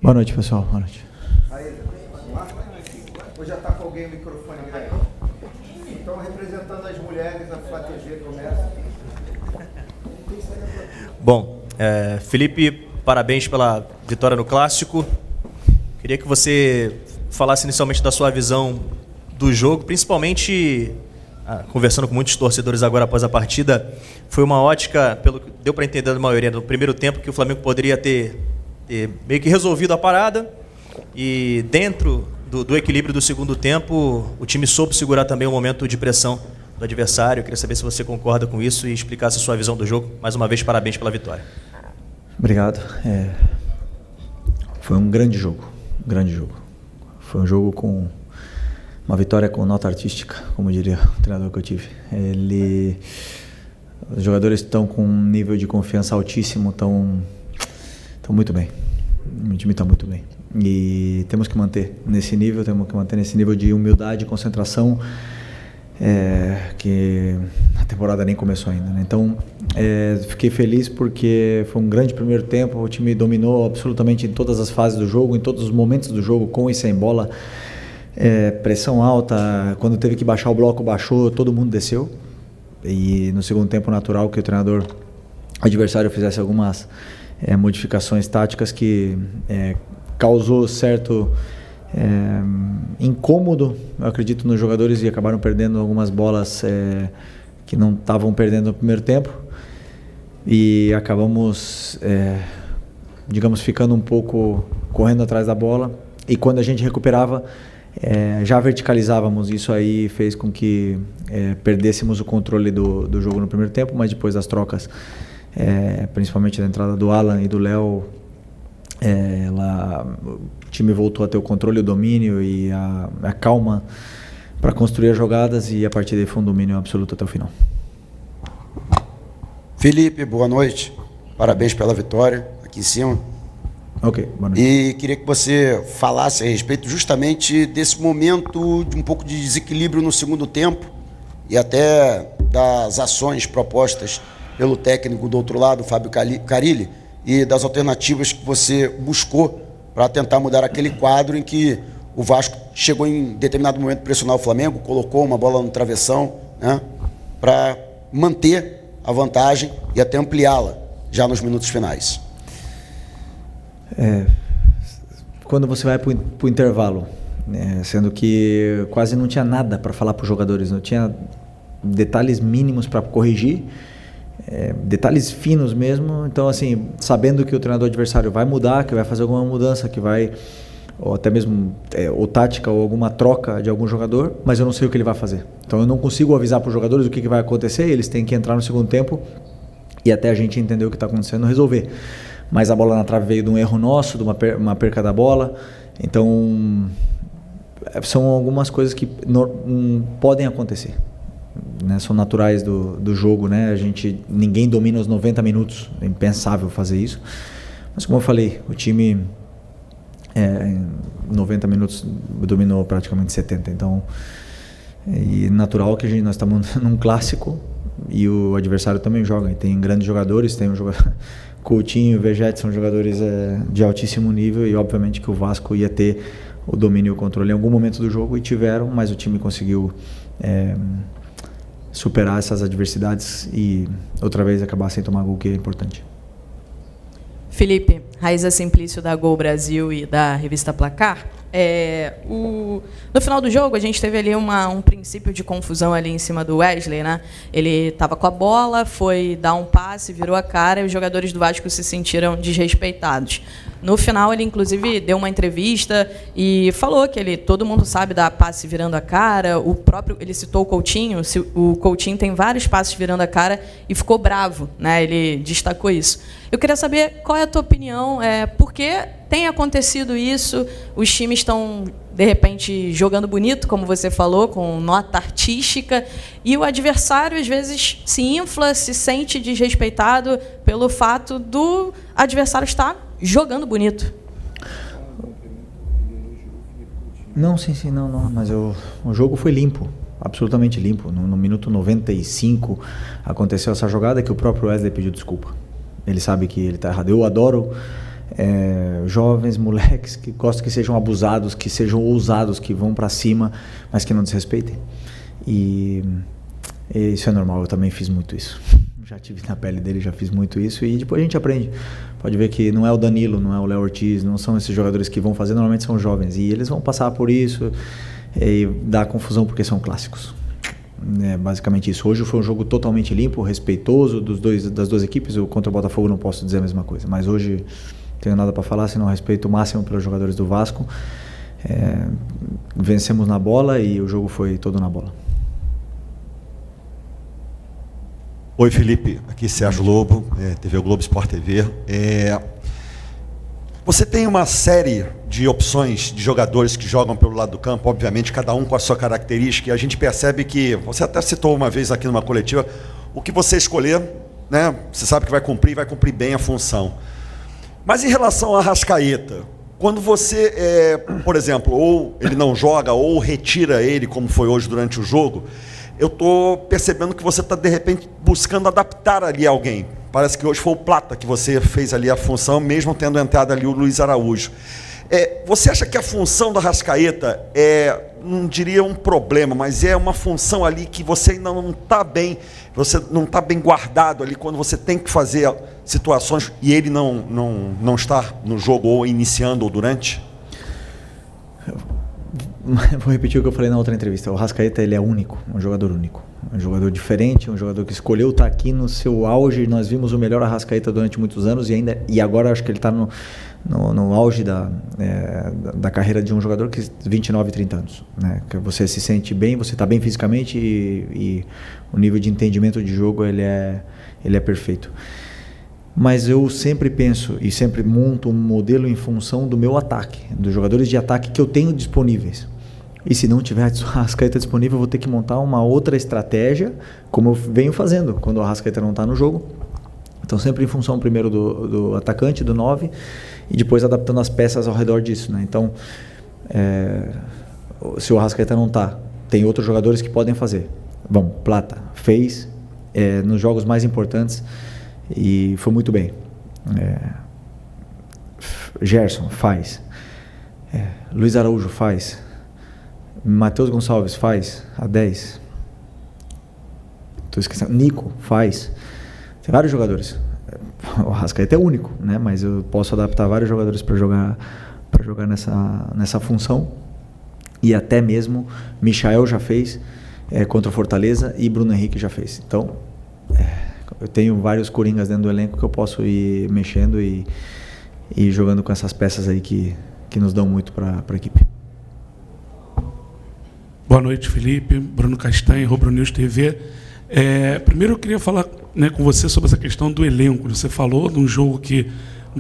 Boa noite, pessoal. Boa noite. Aí, ou já está com alguém o microfone aí? Então, representando as mulheres, a Flá TV começa. Bom, Felipe, parabéns pela vitória no Clássico. Queria que você falasse inicialmente da sua visão do jogo, principalmente conversando com muitos torcedores agora após a partida. Foi uma ótica, pelo que deu para entender da maioria, no primeiro tempo, que o Flamengo poderia ter meio que resolvido a parada, e dentro do equilíbrio do segundo tempo, o time soube segurar também o momento de pressão do adversário. Eu queria saber se você concorda com isso e explicasse a sua visão do jogo. Mais uma vez, parabéns pela vitória. Obrigado. Foi um grande jogo. Foi um jogo com uma vitória com nota artística, como diria o treinador que eu tive. Os jogadores estão com um nível de confiança altíssimo, estão muito bem. O time está muito bem. E temos que manter nesse nível, de humildade e concentração, que a temporada nem começou ainda, né? Então, fiquei feliz porque foi um grande primeiro tempo. O time dominou absolutamente em todas as fases do jogo, em todos os momentos do jogo, com e sem bola. Pressão alta, quando teve que baixar o bloco, baixou, todo mundo desceu. E no segundo tempo, natural que o treinador adversário fizesse algumas modificações táticas que causou certo incômodo, eu acredito, nos jogadores, e acabaram perdendo algumas bolas que não estavam perdendo no primeiro tempo, e acabamos, digamos, ficando um pouco correndo atrás da bola, e quando a gente recuperava, já verticalizávamos. Isso aí fez com que perdêssemos o controle do jogo no primeiro tempo, mas depois das trocas, principalmente da entrada do Alan e do Léo, o time voltou a ter o controle, o domínio e a calma para construir as jogadas, e a partir daí foi um domínio absoluto até o final. Felipe, boa noite. Parabéns pela vitória aqui em cima. Ok, boa noite. E queria que você falasse a respeito justamente desse momento de um pouco de desequilíbrio no segundo tempo e até das ações propostas pelo técnico do outro lado, Fábio Carille, e das alternativas que você buscou para tentar mudar aquele quadro em que o Vasco chegou em determinado momento a pressionar o Flamengo, colocou uma bola no travessão, né, para manter a vantagem e até ampliá-la já nos minutos finais. Quando você vai para o intervalo, sendo que quase não tinha nada para falar para os jogadores, não tinha detalhes mínimos para corrigir, detalhes finos mesmo. Então, assim, sabendo que o treinador adversário vai mudar, que vai fazer alguma mudança, que vai, ou até mesmo ou tática ou alguma troca de algum jogador, mas eu não sei o que ele vai fazer. Então eu não consigo avisar para os jogadores o que vai acontecer. Eles têm que entrar no segundo tempo e, até a gente entender o que está acontecendo, resolver. Mas a bola na trave veio de um erro nosso, de uma perca da bola. Então, são algumas coisas que podem acontecer, né? São naturais do jogo, né? Ninguém domina os 90 minutos, é impensável fazer isso. Mas, como eu falei, o time em 90 minutos dominou praticamente 70. Então, é natural que nós estamos num clássico e o adversário também joga. E tem grandes jogadores, tem Coutinho e Vegete, são jogadores de altíssimo nível, e obviamente que o Vasco ia ter o domínio e o controle em algum momento do jogo, e tiveram, mas o time conseguiu superar essas adversidades e outra vez acabar sem tomar gol, que é importante. Felipe, Raíza Simplício da Gol Brasil e da revista Placar. No final do jogo, a gente teve ali um princípio de confusão ali em cima do Wesley, né? Ele estava com a bola, foi dar um passe, virou a cara, e os jogadores do Vasco se sentiram desrespeitados. No final, ele inclusive deu uma entrevista e falou que todo mundo sabe dar passe virando a cara. Ele citou o Coutinho. O Coutinho tem vários passes virando a cara e ficou bravo, né? Ele destacou isso. Eu queria saber qual é a tua opinião, por que tem acontecido isso? Os times estão, de repente, jogando bonito, como você falou, com nota artística, e o adversário, às vezes, se infla, se sente desrespeitado pelo fato do adversário estar jogando bonito. Não, sim, não, mas o jogo foi limpo, absolutamente limpo. No minuto 95 aconteceu essa jogada que o próprio Wesley pediu desculpa. Ele sabe que ele está errado. Eu adoro jovens, moleques que gostam que sejam abusados, que sejam ousados, que vão para cima, mas que não desrespeitem. E isso é normal, eu também fiz muito isso. Já tive na pele dele, já fiz muito isso e depois a gente aprende. Pode ver que não é o Danilo, não é o Léo Ortiz, não são esses jogadores que vão fazer, normalmente são jovens e eles vão passar por isso e dá confusão porque são clássicos. É basicamente isso. Hoje foi um jogo totalmente limpo, respeitoso das duas equipes. Eu contra o Botafogo não posso dizer a mesma coisa, mas hoje não tenho nada para falar, senão respeito o máximo pelos jogadores do Vasco. Vencemos na bola e o jogo foi todo na bola. Oi, Felipe, aqui Sérgio Lobo, TV Globo Sport TV. Você tem uma série de opções de jogadores que jogam pelo lado do campo, obviamente, cada um com a sua característica, e a gente percebe que, você até citou uma vez aqui numa coletiva, o que você escolher, né, você sabe que vai cumprir bem a função. Mas em relação ao Arrascaeta, quando você, por exemplo, ou ele não joga, ou retira ele, como foi hoje durante o jogo, eu estou percebendo que você está, de repente, buscando adaptar ali alguém. Parece que hoje foi o Plata que você fez ali a função, mesmo tendo entrado ali o Luiz Araújo. Você acha que a função da Arrascaeta não diria um problema, mas é uma função ali que você ainda não está bem, você não está bem guardado ali quando você tem que fazer situações e ele não está no jogo ou iniciando ou durante? Vou repetir o que eu falei na outra entrevista. O Arrascaeta, ele é único, um jogador único. Um jogador diferente, um jogador que escolheu estar aqui no seu auge. Nós vimos o melhor Arrascaeta durante muitos anos e agora acho que ele está no auge da carreira de um jogador que 29, 30 anos. Né? Que você se sente bem, você está bem fisicamente e o nível de entendimento de jogo ele é perfeito. Mas eu sempre penso e sempre monto um modelo em função do meu ataque, dos jogadores de ataque que eu tenho disponíveis. E se não tiver a Arrascaeta disponível, eu vou ter que montar uma outra estratégia, como eu venho fazendo quando o Arrascaeta não está no jogo. Então sempre em função primeiro do atacante, do 9, e depois adaptando as peças ao redor disso. Né? Então, se o Arrascaeta não está, tem outros jogadores que podem fazer. Bom, Plata fez nos jogos mais importantes e foi muito bem. Gerson faz. Luiz Araújo faz. Matheus Gonçalves faz a 10. Estou esquecendo. Nico faz. Tem vários jogadores. O Arrascaeta é único, né? Mas eu posso adaptar vários jogadores para jogar nessa função. E até mesmo Michael já fez contra o Fortaleza e Bruno Henrique já fez. Então, eu tenho vários coringas dentro do elenco que eu posso ir mexendo e jogando com essas peças aí que nos dão muito para a equipe. Boa noite, Felipe. Bruno Castanho, Rubro News TV. Primeiro eu queria falar, né, com você sobre essa questão do elenco. Você falou de um jogo que,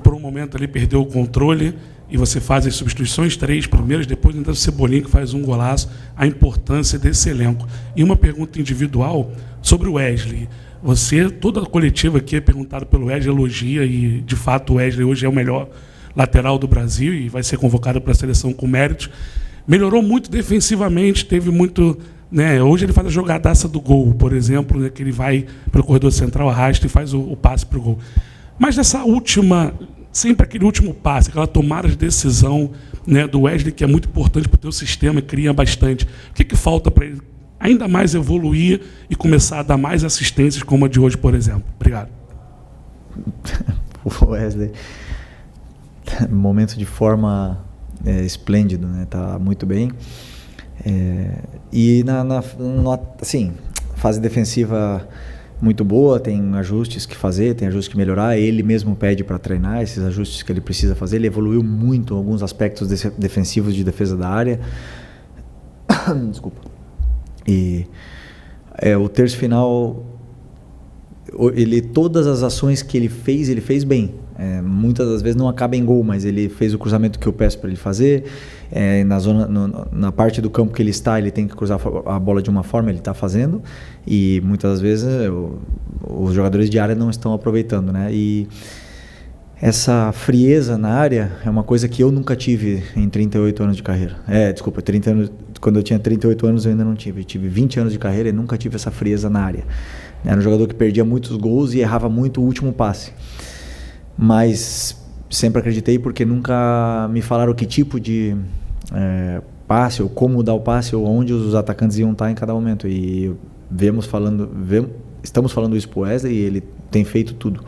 por um momento, ali perdeu o controle e você faz as substituições, 3 primeiras, depois ainda o Cebolinha que faz um golaço, a importância desse elenco. E uma pergunta individual sobre o Wesley. Você, toda a coletiva aqui é perguntado pelo Wesley, elogia, e de fato o Wesley hoje é o melhor lateral do Brasil e vai ser convocado para a seleção com méritos. Melhorou muito defensivamente, teve muito... Né, hoje ele faz a jogadaça do gol, por exemplo, né, que ele vai pelo corredor central, arrasta e faz o passe para o gol. Mas nessa última, sempre aquele último passe, aquela tomada de decisão, né, do Wesley, que é muito importante para o teu sistema e cria bastante. O que falta para ele ainda mais evoluir e começar a dar mais assistências como a de hoje, por exemplo? Obrigado. O Wesley, momento de forma esplêndido, né? Tá muito bem. E assim, fase defensiva muito boa, tem ajustes que fazer, tem ajustes que melhorar. Ele mesmo pede para treinar esses ajustes que ele precisa fazer. Ele evoluiu muito em alguns aspectos defensivos de defesa da área. Desculpa. E o terço final, todas as ações que ele fez bem. Muitas das vezes não acaba em gol, mas ele fez o cruzamento que eu peço para ele fazer. Na parte do campo que ele está, ele tem que cruzar a bola de uma forma, ele está fazendo. E muitas das vezes os jogadores de área não estão aproveitando, né? E essa frieza na área é uma coisa que eu nunca tive em 38 anos de carreira. 30 anos, quando eu tinha 38 anos eu ainda não tive. Eu tive 20 anos de carreira e nunca tive essa frieza na área. Era um jogador que perdia muitos gols e errava muito o último passe. Mas sempre acreditei, porque nunca me falaram que tipo de passe, ou como dar o passe, ou onde os atacantes iam estar em cada momento. E estamos falando isso pro Wesley, e ele tem feito tudo.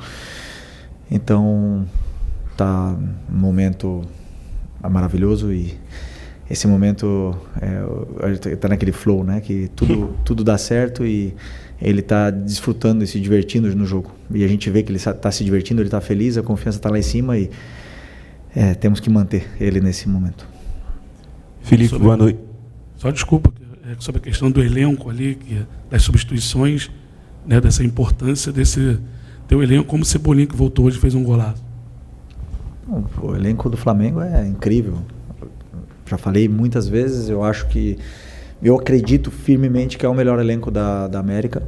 Então, tá um momento maravilhoso, e esse momento tá naquele flow, né? Que tudo dá certo e ele tá desfrutando e se divertindo no jogo. E a gente vê que ele tá se divertindo, ele tá feliz, a confiança tá lá em cima, e temos que manter ele nesse momento. Felipe, boa noite. Só desculpa, sobre a questão do elenco ali, das substituições, né, dessa importância desse teu elenco, como o Cebolinha, que voltou hoje e fez um golaço. O elenco do Flamengo é incrível. Já falei muitas vezes, eu acredito firmemente que é o melhor elenco da América.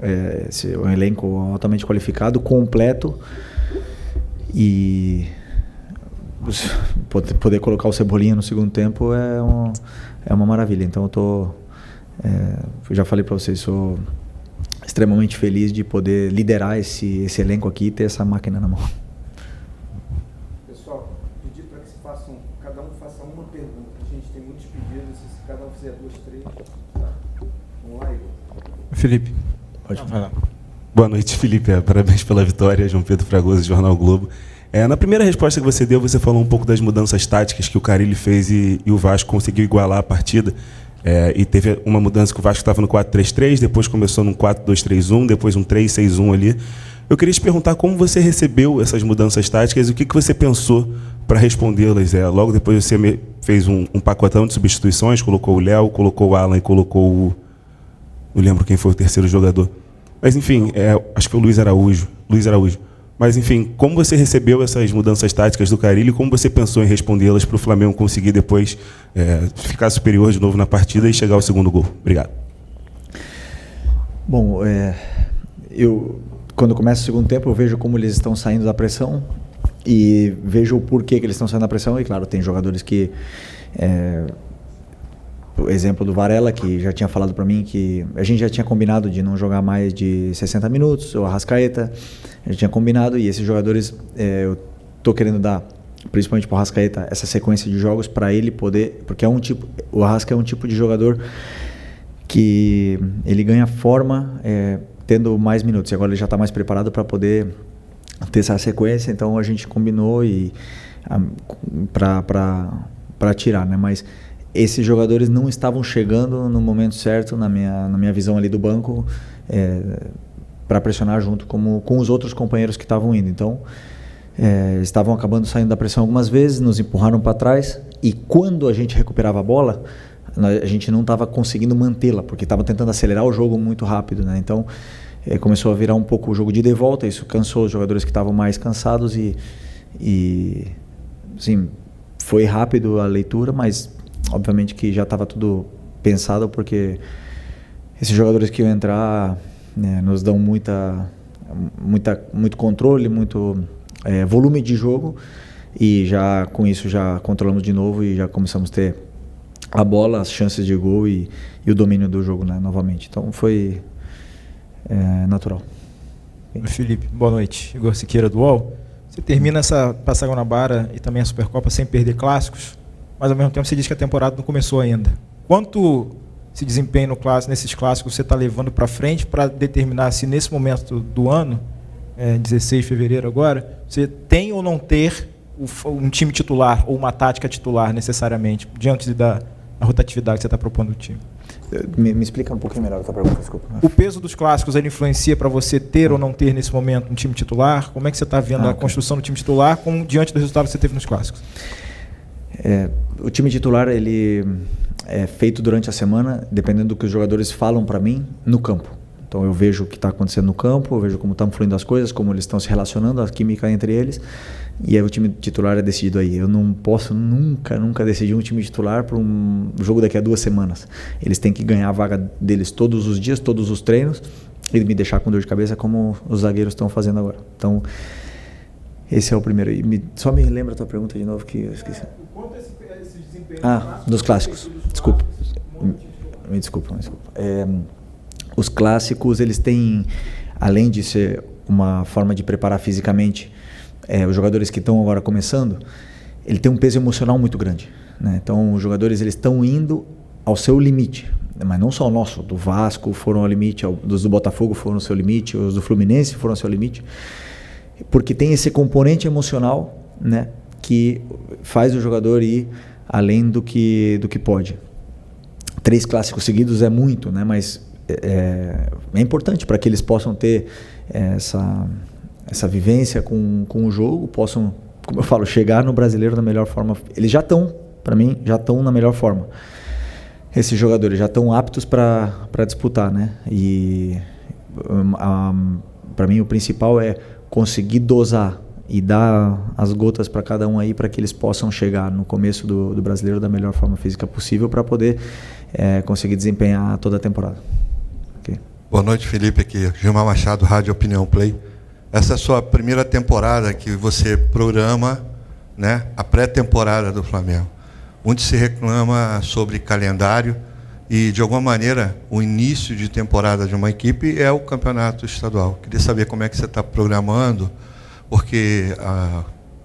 É um elenco altamente qualificado, completo, e poder colocar o Cebolinha no segundo tempo é uma maravilha. Então eu já falei para vocês, sou extremamente feliz de poder liderar esse elenco aqui e ter essa máquina na mão. Pessoal, pedir para que cada um faça uma pergunta. A gente tem muitos pedidos, se cada um fizer 2, 3, tá? Vamos lá, Igor. Felipe. Pode falar. Boa noite, Felipe. Parabéns pela vitória. João Pedro Fragoso, Jornal Globo. Na primeira resposta que você deu, você falou um pouco das mudanças táticas que o Carille fez e o Vasco conseguiu igualar a partida. E teve uma mudança que o Vasco estava no 4-3-3, depois começou no 4-2-3-1, depois um 3-6-1 ali. Eu queria te perguntar como você recebeu essas mudanças táticas e o que você pensou para respondê-las. Logo depois você fez um pacotão de substituições, colocou o Léo, colocou o Alan e colocou o... Não lembro quem foi o terceiro jogador. Mas enfim, acho que foi o Luiz Araújo. Mas enfim, como você recebeu essas mudanças táticas do Carille e como você pensou em respondê-las para o Flamengo conseguir depois ficar superior de novo na partida e chegar ao segundo gol? Obrigado. Bom, quando começa o segundo tempo, eu vejo como eles estão saindo da pressão e vejo o porquê que eles estão saindo da pressão. E claro, tem jogadores que... o exemplo do Varela, que já tinha falado para mim que a gente já tinha combinado de não jogar mais de 60 minutos, o Arrascaeta, a gente tinha combinado, e esses jogadores eu tô querendo dar, principalmente para o Arrascaeta, essa sequência de jogos para ele poder, porque o Arrasca é um tipo de jogador que ele ganha forma tendo mais minutos, e agora ele já está mais preparado para poder ter essa sequência. Então a gente combinou para tirar, né? Mas esses jogadores não estavam chegando no momento certo, na minha visão ali do banco, para pressionar junto com os outros companheiros que estavam indo. Então, estavam acabando saindo da pressão algumas vezes, nos empurraram para trás, e quando a gente recuperava a bola, a gente não estava conseguindo mantê-la, porque estava tentando acelerar o jogo muito rápido, né? Então, começou a virar um pouco o jogo de ida e volta, isso cansou os jogadores que estavam mais cansados e assim, foi rápido a leitura, mas obviamente que já estava tudo pensado, porque esses jogadores que iam entrar nos dão muito controle, muito volume de jogo, e já com isso já controlamos de novo e já começamos a ter a bola, as chances de gol e o domínio do jogo, né, novamente. Então foi natural. Felipe, boa noite. Igor Siqueira do UOL. Você termina essa Taça Guanabara e também a Supercopa sem perder clássicos, mas ao mesmo tempo você diz que a temporada não começou ainda. Quanto esse desempenho nesses clássicos você está levando para frente para determinar se nesse momento do ano, 16 de fevereiro agora, você tem ou não ter um time titular ou uma tática titular necessariamente, diante da rotatividade que você está propondo ao time? Me explica um pouquinho melhor a tua pergunta, desculpa. O peso dos clássicos, ele influencia para você ter ou não ter nesse momento um time titular? Como é que você está vendo a construção do time titular diante do resultado que você teve nos clássicos? O time titular, ele é feito durante a semana, dependendo do que os jogadores falam para mim no campo. Então eu vejo o que está acontecendo no campo, eu vejo como estão fluindo as coisas, como eles estão se relacionando, a química entre eles, e aí o time titular é decidido aí. Eu não posso nunca decidir um time titular para um jogo daqui a 2 semanas. Eles têm que ganhar a vaga deles todos os dias, todos os treinos, e me deixar com dor de cabeça como os zagueiros estão fazendo agora. Então, esse é o primeiro. E só me lembra a tua pergunta de novo, que eu esqueci. Dos clássicos. Desculpa. Me desculpa. Os clássicos, eles têm, além de ser uma forma de preparar fisicamente os jogadores que estão agora começando, ele tem um peso emocional muito grande, né? Então os jogadores eles estão indo ao seu limite, mas não só o nosso, do Vasco foram ao limite, dos do Botafogo foram ao seu limite, os do Fluminense foram ao seu limite, porque tem esse componente emocional, né, que faz o jogador ir além do que pode. 3 clássicos seguidos é muito, né, mas é importante para que eles possam ter essa vivência com o jogo, possam, como eu falo, chegar no Brasileiro da melhor forma. Eles já estão, para mim, já estão na melhor forma. Esses jogadores já estão aptos para disputar, né? E para mim o principal é conseguir dosar e dar as gotas para cada um aí, para que eles possam chegar no começo do Brasileiro da melhor forma física possível, para poder conseguir desempenhar toda a temporada. Okay. Boa noite, Felipe, aqui Gilmar Machado, Rádio Opinião Play. Essa é a sua primeira temporada que você programa, né, a pré-temporada do Flamengo. Muito se reclama sobre calendário e, de alguma maneira, o início de temporada de uma equipe é o campeonato estadual. Queria saber como é que você está programando, porque,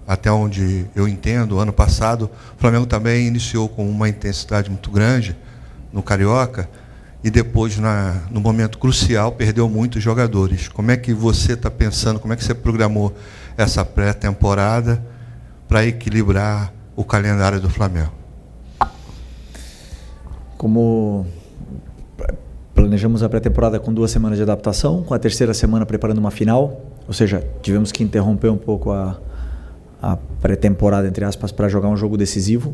até onde eu entendo, ano passado, o Flamengo também iniciou com uma intensidade muito grande no Carioca e depois, no momento crucial, perdeu muitos jogadores. Como é que você está pensando, como é que você programou essa pré-temporada para equilibrar o calendário do Flamengo? Como planejamos a pré-temporada com 2 semanas de adaptação, com a 3ª semana preparando uma final, ou seja, tivemos que interromper um pouco a pré-temporada, entre aspas, para jogar um jogo decisivo.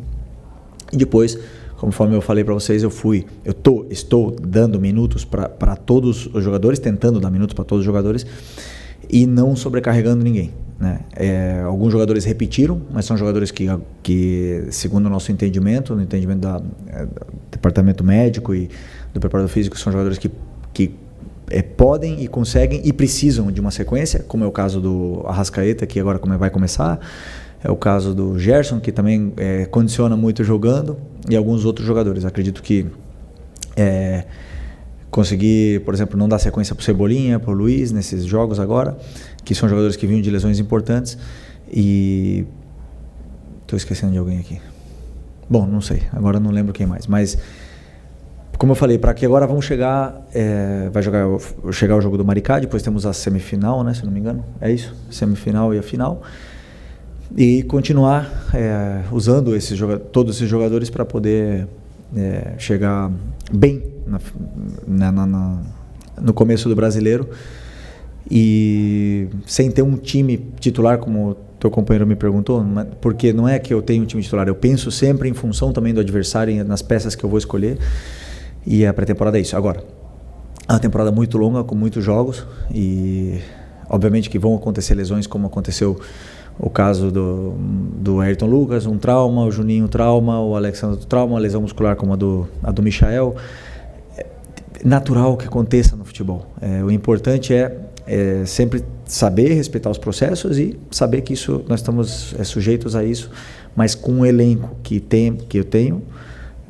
E depois, conforme eu falei para vocês, estou dando minutos para todos os jogadores, tentando dar minutos para todos os jogadores e não sobrecarregando ninguém, né? Alguns jogadores repetiram, mas são jogadores que segundo o nosso entendimento, no entendimento do departamento médico e do preparador físico, são jogadores que podem e conseguem e precisam de uma sequência, como é o caso do Arrascaeta, que agora vai começar, é o caso do Gerson, que também condiciona muito jogando, e alguns outros jogadores. Acredito que conseguir, por exemplo, não dar sequência para o Cebolinha, para o Luiz, nesses jogos agora, que são jogadores que vinham de lesões importantes. E estou esquecendo de alguém aqui. Bom, não sei, agora não lembro quem mais, mas como eu falei, para que agora vamos chegar, vai chegar o jogo do Maricá, depois temos a semifinal, né, se não me engano, é isso? Semifinal e a final. E continuar usando todos esses jogadores para poder chegar bem no começo do Brasileiro e sem ter um time titular, como teu companheiro me perguntou, porque não é que eu tenho um time titular, eu penso sempre em função também do adversário e nas peças que eu vou escolher, e a pré-temporada é isso. Agora, é uma temporada muito longa, com muitos jogos, e obviamente que vão acontecer lesões, como aconteceu o caso do Ayrton Lucas, um trauma, o Juninho trauma, o Alexandre trauma, a lesão muscular como a do Michael. É natural que aconteça no futebol. O importante é sempre saber respeitar os processos e saber que isso nós estamos sujeitos a isso, mas com o elenco que eu tenho,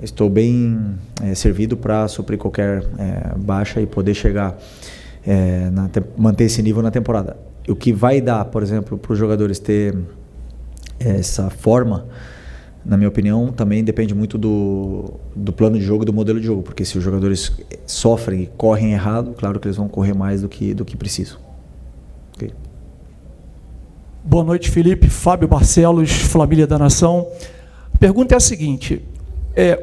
estou bem servido para suprir qualquer baixa e poder chegar, manter esse nível na temporada. O que vai dar, por exemplo, para os jogadores ter essa forma, na minha opinião, também depende muito do plano de jogo, do modelo de jogo, porque se os jogadores sofrem e correm errado, claro que eles vão correr mais do que precisam. Okay. Boa noite, Felipe. Fábio Barcelos, Família da Nação. A pergunta é a seguinte: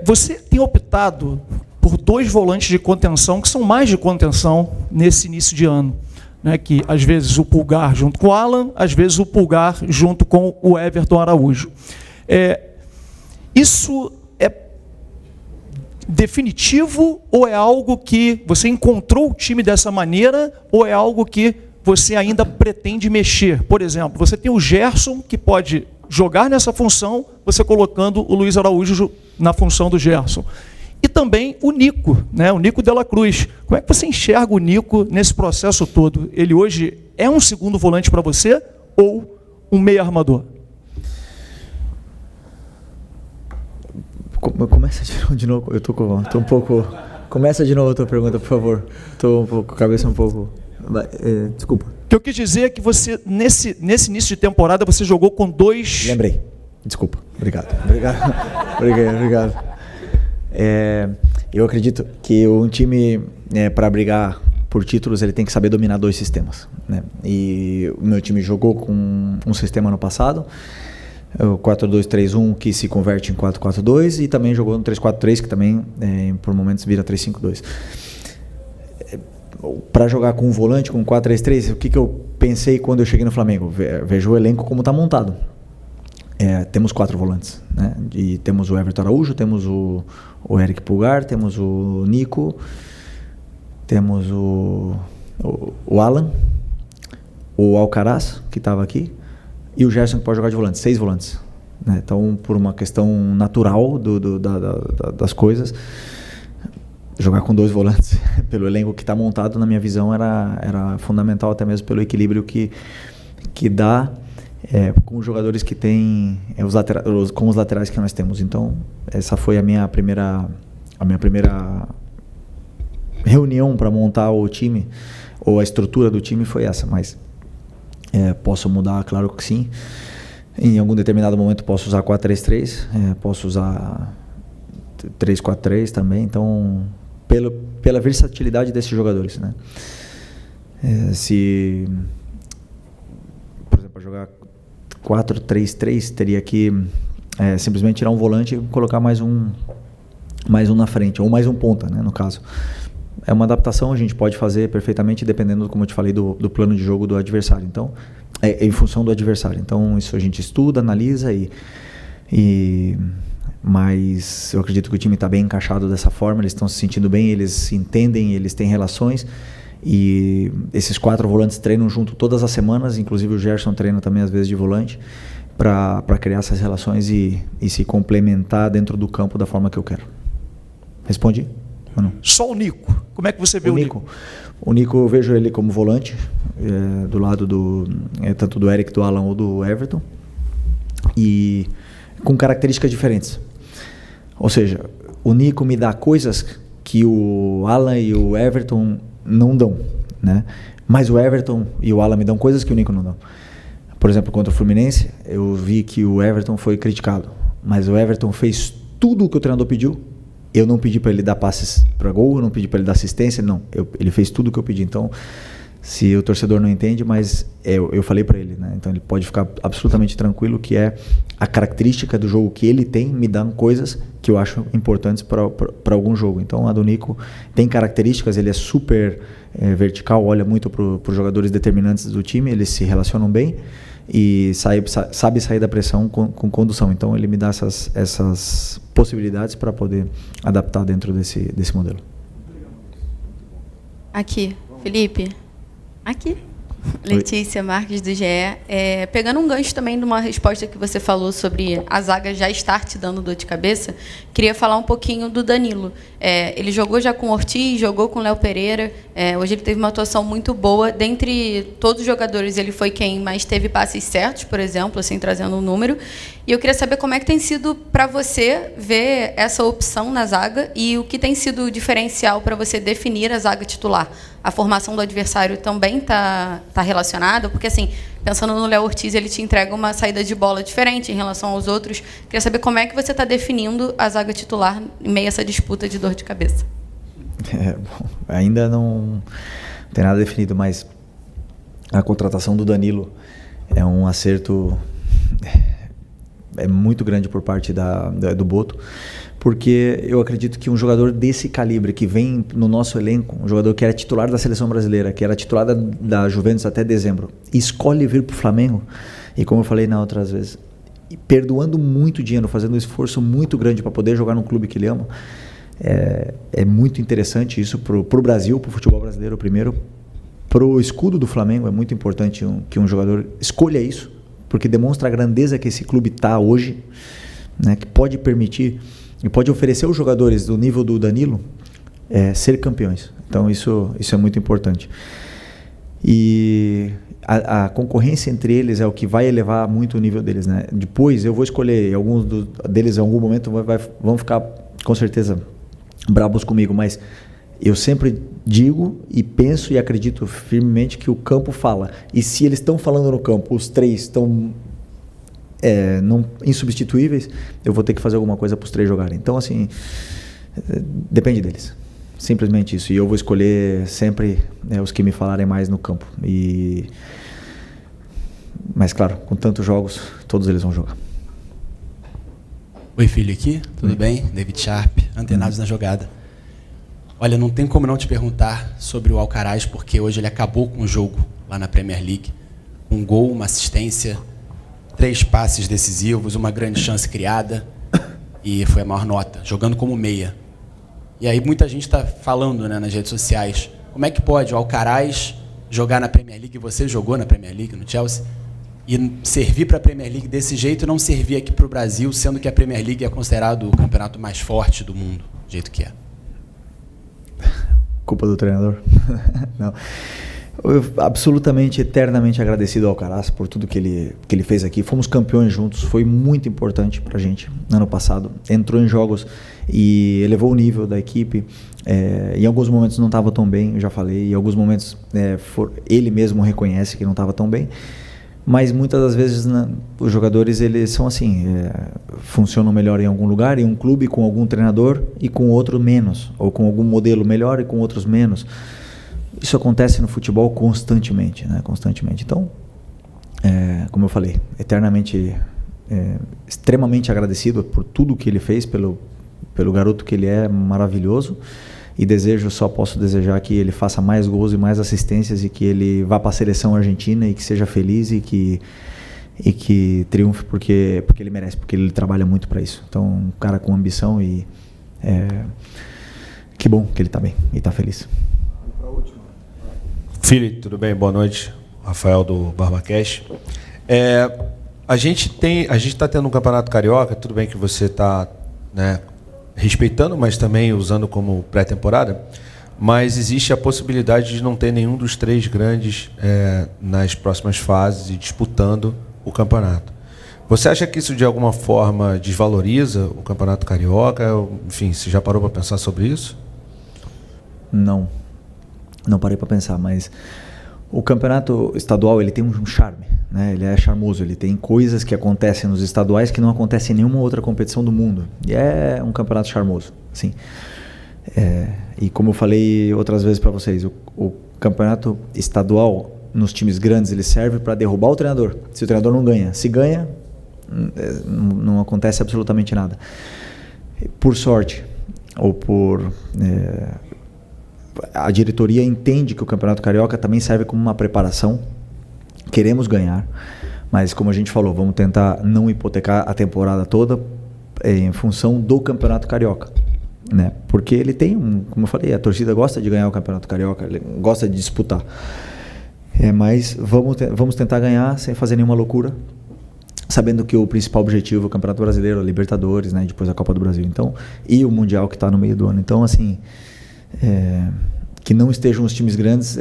você tem optado por 2 volantes de contenção, que são mais de contenção nesse início de ano, né, que às vezes o Pulgar junto com o Alan, às vezes o Pulgar junto com o Everton Araújo. Isso é definitivo ou é algo que você encontrou o time dessa maneira ou é algo que você ainda pretende mexer? Por exemplo, você tem o Gerson, que pode jogar nessa função, você colocando o Luiz Araújo na função do Gerson. E também o Nico, né? O Nico Dela Cruz. Como é que você enxerga o Nico nesse processo todo? Ele hoje é um segundo volante para você ou um meio armador? Começa de novo. Eu tô um pouco. Começa de novo a tua pergunta, por favor. Estou com a cabeça um pouco. Desculpa. O que eu quis dizer é que você, nesse início de temporada, você jogou com 2... Lembrei. Desculpa. Obrigado. Obrigado. Eu acredito que um time, para brigar por títulos, ele tem que saber dominar 2 sistemas, né? E o meu time jogou com um sistema no passado, o 4-2-3-1, que se converte em 4-4-2, e também jogou no 3-4-3, que também, por momentos, vira 3-5-2. Para jogar com um volante, com 4-3-3, o que eu pensei quando eu cheguei no Flamengo? Vejo o elenco como está montado. Temos 4 volantes, né? E temos o Everton Araújo, temos o Eric Pulgar, temos o Nico, temos o Alan, o Alcaraz, que estava aqui, e o Gerson, que pode jogar de volante, 6 volantes, né? Então, por uma questão natural das coisas, jogar com 2 volantes pelo elenco que está montado, na minha visão, era fundamental, até mesmo pelo equilíbrio que dá com os jogadores que tem com os laterais que nós temos. Então, essa foi a minha primeira reunião para montar o time, ou a estrutura do time foi essa. Mas posso mudar, claro que sim. Em algum determinado momento posso usar 4-3-3, posso usar 3-4-3 também. Então, pela versatilidade desses jogadores, né? Se, por exemplo, jogar 4-3-3, teria que simplesmente tirar um volante e colocar mais um na frente, ou mais um ponta, né, no caso. É uma adaptação, a gente pode fazer perfeitamente, dependendo, como eu te falei, do plano de jogo do adversário. Então, em função do adversário. Então, isso a gente estuda, analisa mas eu acredito que o time está bem encaixado dessa forma, eles estão se sentindo bem, eles se entendem, eles têm relações, e esses 4 volantes treinam junto todas as semanas, inclusive o Gerson treina também às vezes de volante, para criar essas relações e se complementar dentro do campo da forma que eu quero. Respondi? Ou não? Só o Nico. Como é que você vê o Nico? O Nico, eu vejo ele como volante, do lado tanto do Eric, do Alan ou do Everton, e com características diferentes. Ou seja, o Nico me dá coisas que o Alan e o Everton não dão, né? Mas o Everton e o Alan me dão coisas que o Nico não dão. Por exemplo, contra o Fluminense, eu vi que o Everton foi criticado, mas o Everton fez tudo o que o treinador pediu. Eu não pedi para ele dar passes para gol, eu não pedi para ele dar assistência, não. Ele fez tudo o que eu pedi. Então, se o torcedor não entende, mas eu falei para ele, né? Então ele pode ficar absolutamente tranquilo que a característica do jogo que ele tem me dão coisas que eu acho importantes para algum jogo. Então a do Nico tem características, ele é super vertical, olha muito para os jogadores determinantes do time, eles se relacionam bem e sabe sair da pressão com condução. Então ele me dá essas possibilidades para poder adaptar dentro desse modelo. Aqui, Felipe. Aqui. Letícia Marques, do GE. Pegando um gancho também de uma resposta que você falou sobre a zaga já estar te dando dor de cabeça, queria falar um pouquinho do Danilo. Ele jogou já com o Ortiz, jogou com o Léo Pereira, hoje ele teve uma atuação muito boa. Dentre todos os jogadores, ele foi quem mais teve passes certos, por exemplo, assim, trazendo um número. E eu queria saber como é que tem sido para você ver essa opção na zaga e o que tem sido o diferencial para você definir a zaga titular. A formação do adversário também está relacionada? Porque, assim, pensando no Léo Ortiz, ele te entrega uma saída de bola diferente em relação aos outros. Queria saber como é que você está definindo a zaga titular em meio a essa disputa de dor de cabeça. Bom, ainda não tem nada definido, mas a contratação do Danilo é um acerto muito grande por parte do Boto, porque eu acredito que um jogador desse calibre que vem no nosso elenco, um jogador que era titular da seleção brasileira, que era titular da Juventus até dezembro, escolhe vir para o Flamengo, e como eu falei na outras vezes, perdoando muito dinheiro, fazendo um esforço muito grande para poder jogar num clube que ele ama, é muito interessante isso para o Brasil, para o futebol brasileiro primeiro, para o escudo do Flamengo é muito importante que um jogador escolha isso, porque demonstra a grandeza que esse clube está hoje, né, que pode permitir e pode oferecer aos jogadores do nível do Danilo ser campeões. Então isso é muito importante. E a concorrência entre eles é o que vai elevar muito o nível deles, né? Depois eu vou escolher, alguns deles em algum momento vão ficar com certeza brabos comigo, mas Eu sempre digo e penso e acredito firmemente que o campo fala. E se eles estão falando no campo, os 3 estão insubstituíveis, eu vou ter que fazer alguma coisa para os 3 jogarem. Então, assim, depende deles. Simplesmente isso. E eu vou escolher sempre os que me falarem mais no campo. Mas, claro, com tantos jogos, todos eles vão jogar. Oi, filho, aqui. Tudo bem? David Sharp, antenados na jogada. Olha, não tem como não te perguntar sobre o Alcaraz, porque hoje ele acabou com o jogo lá na Premier League. Um gol, uma assistência, 3 passes decisivos, uma grande chance criada e foi a maior nota, jogando como meia. E aí muita gente está falando, né, nas redes sociais, como é que pode o Alcaraz jogar na Premier League, você jogou na Premier League, no Chelsea, e servir para a Premier League desse jeito e não servir aqui para o Brasil, sendo que a Premier League é considerado o campeonato mais forte do mundo, do jeito que é. Culpa do treinador? Não. Eu absolutamente, eternamente agradecido ao Alcaraz por tudo que ele fez aqui. Fomos campeões juntos, foi muito importante pra gente ano passado. Entrou em jogos e elevou o nível da equipe. Em alguns momentos não estava tão bem, eu já falei. Em alguns momentos ele mesmo reconhece que não estava tão bem. Mas muitas das vezes os jogadores eles são assim, funcionam melhor em algum lugar, em um clube com algum treinador e com outro menos, ou com algum modelo melhor e com outros menos. Isso acontece no futebol constantemente, né? Constantemente. Então, como eu falei, eternamente, extremamente agradecido por tudo que ele fez, pelo garoto que ele é, maravilhoso. E só posso desejar que ele faça mais gols e mais assistências e que ele vá para a seleção argentina e que seja feliz e que triunfe porque ele merece, porque ele trabalha muito para isso. Então, um cara com ambição e que bom que ele está bem e está feliz. Felipe, tudo bem? Boa noite. Rafael do BarbaCast. A gente está tendo um campeonato carioca, tudo bem que você está, né, respeitando, mas também usando como pré-temporada, mas existe a possibilidade de não ter nenhum dos 3 grandes nas próximas fases e disputando o campeonato. Você acha que isso de alguma forma desvaloriza o campeonato carioca? Enfim, você já parou para pensar sobre isso? Não parei para pensar, mas o campeonato estadual ele tem um charme, né? Ele é charmoso, ele tem coisas que acontecem nos estaduais que não acontecem em nenhuma outra competição do mundo. E é um campeonato charmoso, sim. E como eu falei outras vezes para vocês, o campeonato estadual nos times grandes ele serve para derrubar o treinador. Se o treinador não ganha, se ganha, não acontece absolutamente nada. Por sorte ou por a diretoria entende que o Campeonato Carioca também serve como uma preparação. Queremos ganhar, mas como a gente falou, vamos tentar não hipotecar a temporada toda em função do Campeonato Carioca, né? Porque ele tem como eu falei, a torcida gosta de ganhar o Campeonato Carioca, ele gosta de disputar. Mas vamos tentar ganhar sem fazer nenhuma loucura, sabendo que o principal objetivo é o Campeonato Brasileiro, a Libertadores, né? Depois a Copa do Brasil, então, e o Mundial que está no meio do ano. Então, assim, que não estejam os times grandes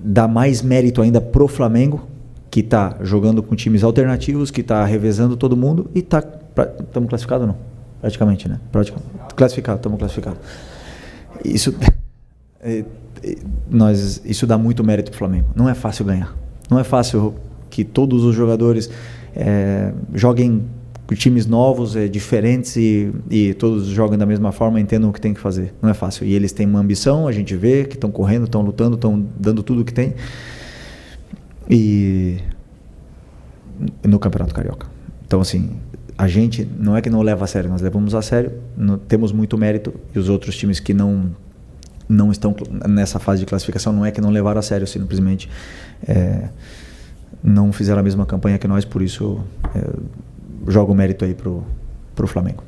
dá mais mérito ainda pro Flamengo, que está jogando com times alternativos, que está revezando todo mundo e estamos classificados ou não? Praticamente, né? Estamos classificados. Isso isso dá muito mérito pro Flamengo. Não é fácil ganhar. Não é fácil que todos os jogadores joguem com times novos, diferentes e todos joguem da mesma forma, entendam o que tem que fazer. Não é fácil. E eles têm uma ambição, a gente vê que estão correndo, estão lutando, estão dando tudo o que tem. E no Campeonato Carioca. Então, assim, a gente não é que não leva a sério, nós levamos a sério, temos muito mérito, e os outros times que não estão nessa fase de classificação não é que não levaram a sério, simplesmente não fizeram a mesma campanha que nós, por isso jogo o mérito aí pro Flamengo.